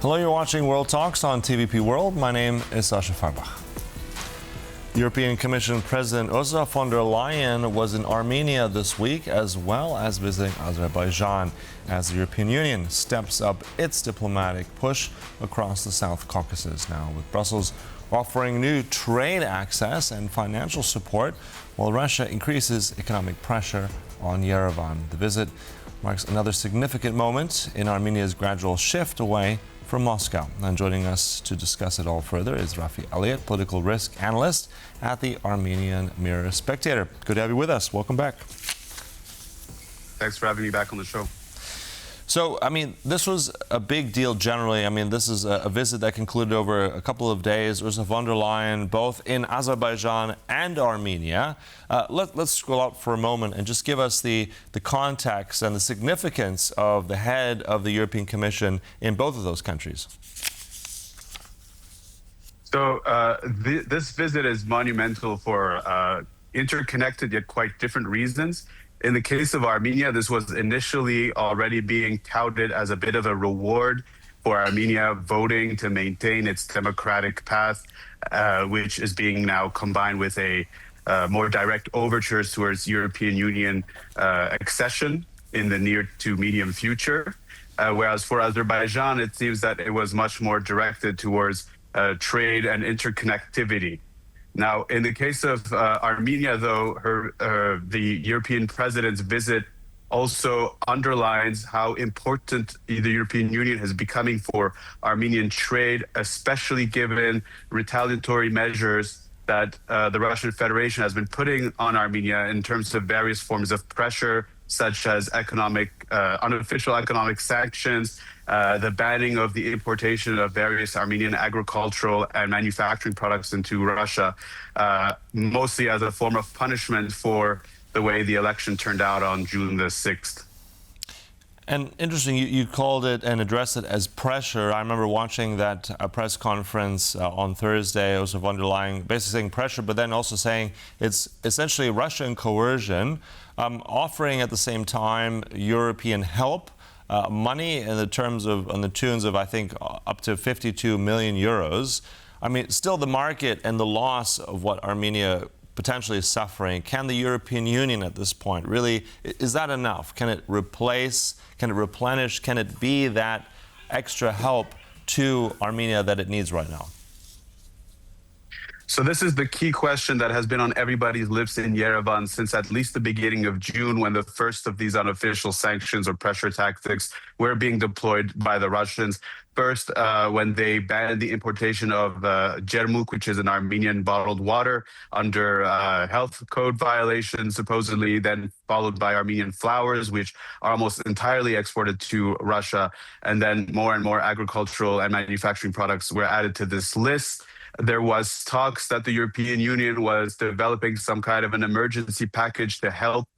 Hello, you're watching World Talks on TVP World. My name is Sasha Farbach. European Commission President Ursula von der Leyen was in Armenia this week, as well as visiting Azerbaijan, as the European Union steps up its diplomatic push across the South Caucasus now, with Brussels offering new trade access and financial support, while Russia increases economic pressure on Yerevan. The visit marks another significant moment in Armenia's gradual shift away from Moscow. And joining us to discuss it all further is Raffi Elliott, political risk analyst at the Armenian Mirror-Spectator. Good to have you with us. Welcome back. Thanks for having me back on the show. So, this was a big deal generally. This is a visit that concluded over a couple of days. Ursula von der Leyen, both in Azerbaijan and Armenia. Let's scroll up for a moment and just give us the context and the significance of the head of the European Commission in both of those countries. So, this visit is monumental for interconnected yet quite different reasons. In the case of Armenia, this was initially already being touted as a bit of a reward for Armenia voting to maintain its democratic path, which is being now combined with a more direct overtures towards European Union accession in the near to medium future. Whereas for Azerbaijan, it seems that it was much more directed towards trade and interconnectivity. Now, in the case of Armenia, though, the European president's visit also underlines how important the European Union is becoming for Armenian trade, especially given retaliatory measures that the Russian Federation has been putting on Armenia in terms of various forms of pressure, such as unofficial economic sanctions, the banning of the importation of various Armenian agricultural and manufacturing products into Russia, mostly as a form of punishment for the way the election turned out on June the 6th. And interesting, you called it and addressed it as pressure. I remember watching that press conference on Thursday. Ursula von der Leyen basically saying pressure, but then also saying it's essentially Russian coercion, offering at the same time European help, money in the terms of, on the tunes of, I think, up to 52 million euros. Still the market and the loss of what Armenia potentially is suffering. Can the European Union at this point really, is that enough? Can it replace, can it replenish, can it be that extra help to Armenia that it needs right now? So this is the key question that has been on everybody's lips in Yerevan since at least the beginning of June, when the first of these unofficial sanctions or pressure tactics were being deployed by the Russians. First, when they banned the importation of Jermuk, which is an Armenian bottled water, under health code violations, supposedly, then followed by Armenian flowers, which are almost entirely exported to Russia. And then more and more agricultural and manufacturing products were added to this list. There was talks that the European Union was developing some kind of an emergency package to help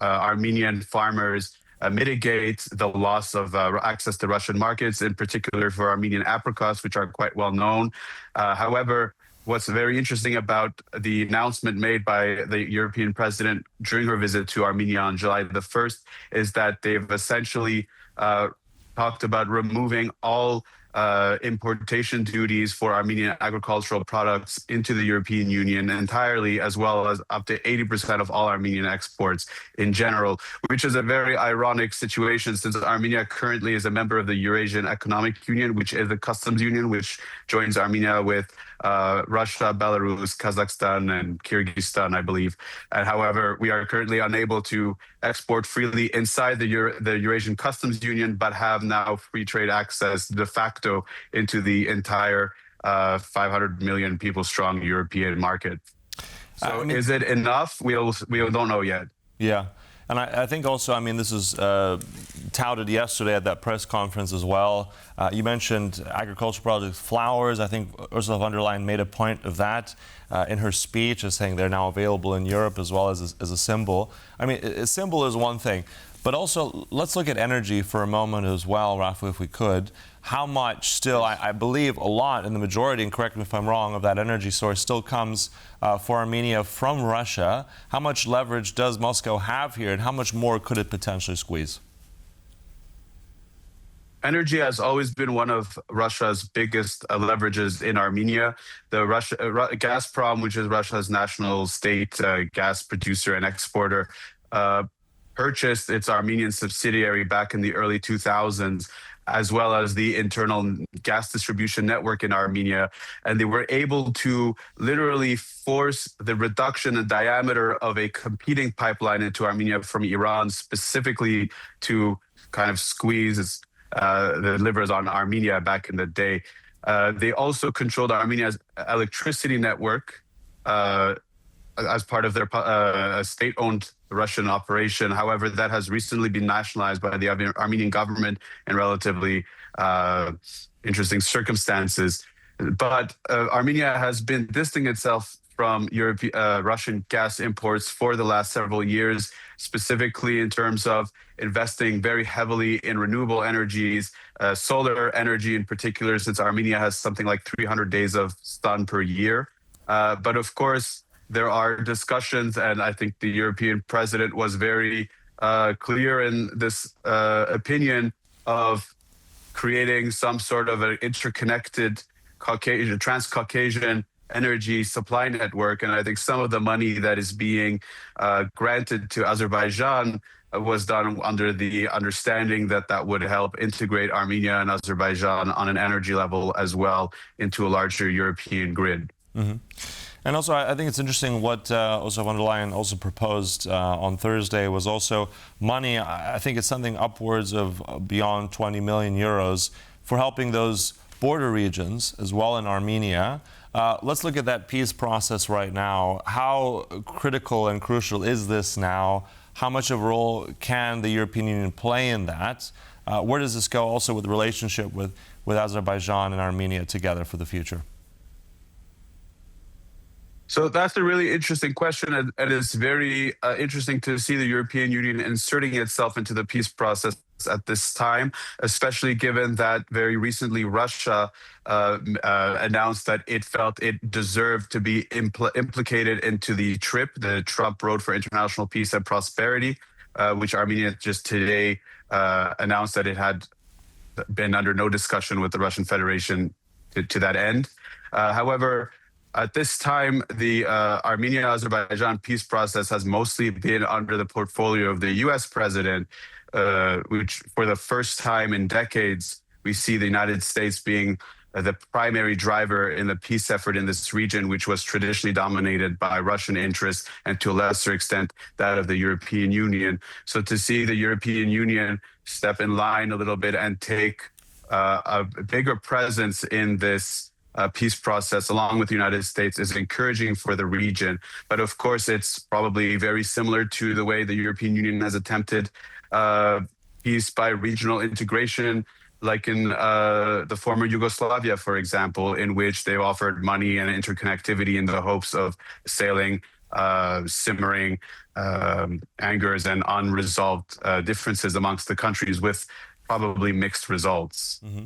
Armenian farmers mitigate the loss of access to Russian markets, in particular for Armenian apricots, which are quite well known. However, what's very interesting about the announcement made by the European president during her visit to Armenia on July the 1st is that they've essentially talked about removing all importation duties for Armenian agricultural products into the European Union entirely, as well as up to 80% of all Armenian exports in general, which is a very ironic situation since Armenia currently is a member of the Eurasian Economic Union, which is a customs union which joins Armenia with Russia, Belarus, Kazakhstan, and Kyrgyzstan, I believe. And however, we are currently unable to export freely inside the Eurasian Customs Union, but have now free trade access de facto into the entire 500 million people strong European market. So is it enough? We don't know yet. Yeah. And I think also, this is touted yesterday at that press conference as well. You mentioned agricultural products, flowers. I think Ursula von der Leyen made a point of that in her speech, as saying they're now available in Europe as well as a symbol. A symbol is one thing, but also let's look at energy for a moment as well, Raffi, if we could. How much still, I believe a lot, and the majority, and correct me if I'm wrong, of that energy source still comes for Armenia from Russia. How much leverage does Moscow have here, and how much more could it potentially squeeze? Energy has always been one of Russia's biggest leverages in Armenia. Gazprom, which is Russia's national state gas producer and exporter, purchased its Armenian subsidiary back in the early 2000s, as well as the internal gas distribution network in Armenia. And they were able to literally force the reduction in diameter of a competing pipeline into Armenia from Iran, specifically to kind of squeeze the livers on Armenia back in the day. They also controlled Armenia's electricity network as part of their state-owned Russian operation. However, that has recently been nationalized by the Armenian government in relatively interesting circumstances. But Armenia has been distancing itself from Russian gas imports for the last several years, specifically in terms of investing very heavily in renewable energies, solar energy in particular, since Armenia has something like 300 days of sun per year. But of course, there are discussions, and I think the European president was very clear in this opinion of creating some sort of an interconnected trans-Caucasian energy supply network. And I think some of the money that is being granted to Azerbaijan was done under the understanding that that would help integrate Armenia and Azerbaijan on an energy level as well into a larger European grid. Mm-hmm. And also, I think it's interesting what Ursula von der Leyen also proposed on Thursday was also money. I think it's something upwards of beyond 20 million euros for helping those border regions as well in Armenia. Let's look at that peace process right now. How critical and crucial is this now? How much of a role can the European Union play in that? Where does this go also with the relationship with Azerbaijan and Armenia together for the future? So that's a really interesting question, and it's very interesting to see the European Union inserting itself into the peace process at this time, especially given that very recently Russia announced that it felt it deserved to be implicated into the Trump Road for International Peace and Prosperity, which Armenia just today announced that it had been under no discussion with the Russian Federation to that end. However, at this time, the Armenia-Azerbaijan peace process has mostly been under the portfolio of the U.S. president, which for the first time in decades, we see the United States being the primary driver in the peace effort in this region, which was traditionally dominated by Russian interests and to a lesser extent that of the European Union. So to see the European Union step in line a little bit and take a bigger presence in this peace process along with the United States is encouraging for the region. But of course, it's probably very similar to the way the European Union has attempted peace by regional integration, like in the former Yugoslavia, for example, in which they've offered money and interconnectivity in the hopes of sailing simmering angers and unresolved differences amongst the countries with probably mixed results. Mm-hmm.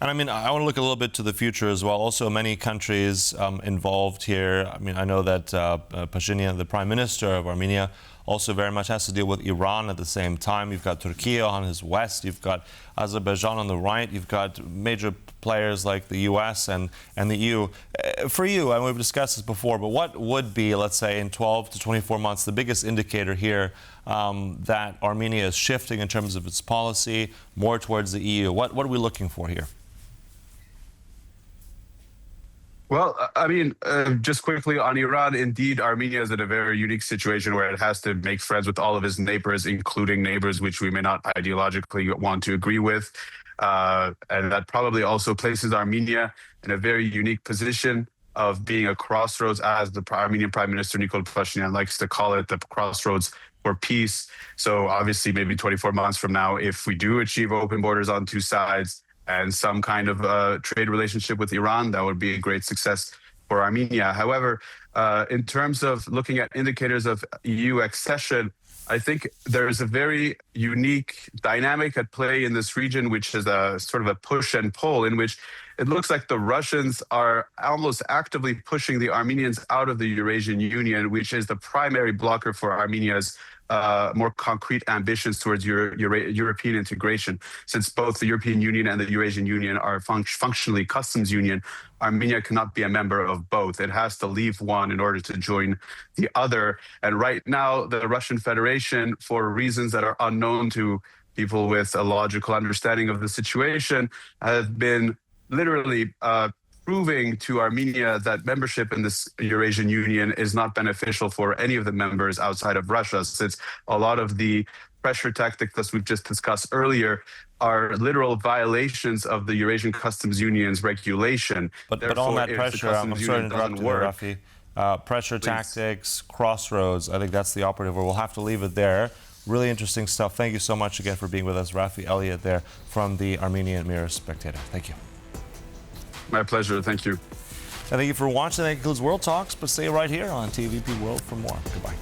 And I mean, I want to look a little bit to the future as well. Also, many countries involved here. I mean, I know that Pashinyan, the Prime Minister of Armenia, also very much has to deal with Iran at the same time. You've got Turkey on his west. You've got Azerbaijan on the right. You've got major players like the US and the EU. For you, and we've discussed this before, but what would be, let's say, in 12 to 24 months, the biggest indicator here that Armenia is shifting in terms of its policy more towards the EU? What are we looking for here? Well, I mean, just quickly on Iran, indeed, Armenia is in a very unique situation where it has to make friends with all of its neighbors, including neighbors which we may not ideologically want to agree with. And that probably also places Armenia in a very unique position of being a crossroads, as the Armenian Prime Minister Nikol Pashinyan likes to call it, the crossroads for peace. So obviously, maybe 24 months from now, if we do achieve open borders on two sides, and some kind of trade relationship with Iran, that would be a great success for Armenia. However, in terms of looking at indicators of EU accession, I think there is a very unique dynamic at play in this region, which is a sort of a push and pull, in which it looks like the Russians are almost actively pushing the Armenians out of the Eurasian Union, which is the primary blocker for Armenia's more concrete ambitions towards European integration. Since both the European Union and the Eurasian Union are functionally customs union, Armenia cannot be a member of both. It has to leave one in order to join the other. And right now, the Russian Federation, for reasons that are unknown to people with a logical understanding of the situation, have been literally proving to Armenia that membership in this Eurasian Union is not beneficial for any of the members outside of Russia, since a lot of the pressure tactics that we've just discussed earlier are literal violations of the Eurasian Customs Union's regulation. But on that pressure, I'm sorry to interrupt you, Raffi. Pressure tactics, crossroads, I think that's the operative word. We'll have to leave it there. Really interesting stuff. Thank you so much again for being with us. Raffi Elliott there from the Armenian Mirror-Spectator. Thank you. My pleasure. Thank you. And thank you for watching. That concludes World Talks, but stay right here on TVP World for more. Goodbye.